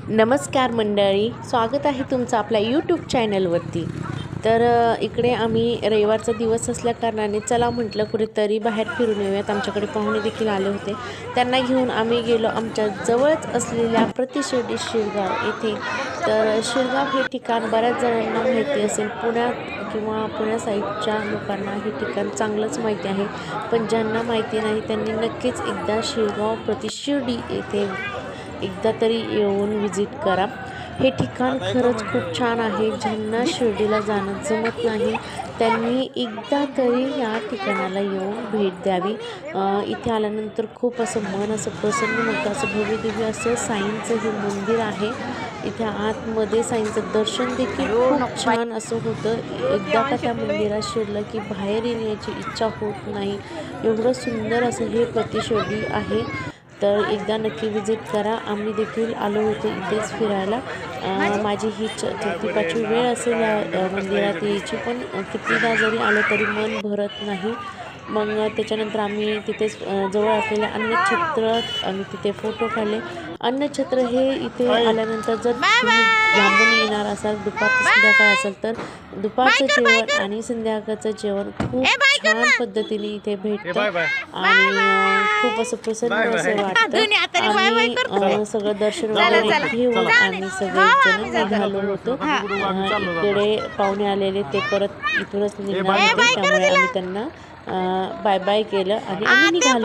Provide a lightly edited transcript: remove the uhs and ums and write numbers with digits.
नमस्कार मंडळी, स्वागत आहे तुमचं आपल्या यूट्यूब चॅनलवरती। तर इकडे आम्ही रविवारचा दिवस असल्या कारणाने चला म्हटलं कुठेतरी बाहेर फिरून येऊयात। आमच्याकडे पाहुणे देखील आले होते, त्यांना घेऊन आम्ही गेलो आमच्या जवळच असलेल्या प्रतिशिर्डी शिरगाव येथे। तर शिरगाव हे ठिकाण बऱ्याच जणांना माहिती असेल, पुण्यात किंवा पुण्या साईडच्या लोकांना हे ठिकाण चांगलंच माहिती आहे, पण ज्यांना माहिती नाही त्यांनी नक्कीच एकदा शिरगाव प्रतिशिर्डी येथे एकदा तरी येऊन व्हिजिट करा। हे ठिकाण खरंच खूप छान आहे। ज्यांना शिर्डीला जाणं जमत नाही त्यांनी एकदा तरी या ठिकाणाला येऊन भेट द्यावी। इथे आल्यानंतर खूप असं मन असं प्रसन्न होतं। असं भव्यदिव्य असं साईंचं हे मंदिर आहे। इथे आतमध्ये साईंचं दर्शन देखील खूप छान असं होतं। एकदा का त्या मंदिरात शिरलं की बाहेर येण्याची इच्छा होत नाही, एवढं सुंदर असं हे प्रतिशिर्डी आहे। तर एकदा नक्की विजिट करा। आम्ही देखील आलो होतो इथेच फिरायला। माझी ही 4थी-5वी वेळ असेल या मंदिरात यायची, पण कितीदा जरी आलो तरी मन भरत नाही। मग त्याच्यानंतर आम्ही तिथेच जवळ असलेल्या अन्नछत्रात आम्ही तिथे फोटो काढले। अन्नछत्र हे इथे आल्यानंतर जर तुम्ही लांबून येणार असाल, दुपार ते संध्याकाळ असेल, तर दुपारचं जेवण आणि संध्याकाळचं जेवण खूप छान पद्धतीने इथे भेटतं आणि खूप असं प्रसन्न असं वाटतं। आम्ही सगळं दर्शन वगैरे घेऊन आम्ही सगळेजण निघालो होतो। इकडे पाहुणे आलेले ते परत इथूनच निघाले होते, त्यामुळे आम्ही त्यांना बाय बाय केलं आणि आम्ही निघालो।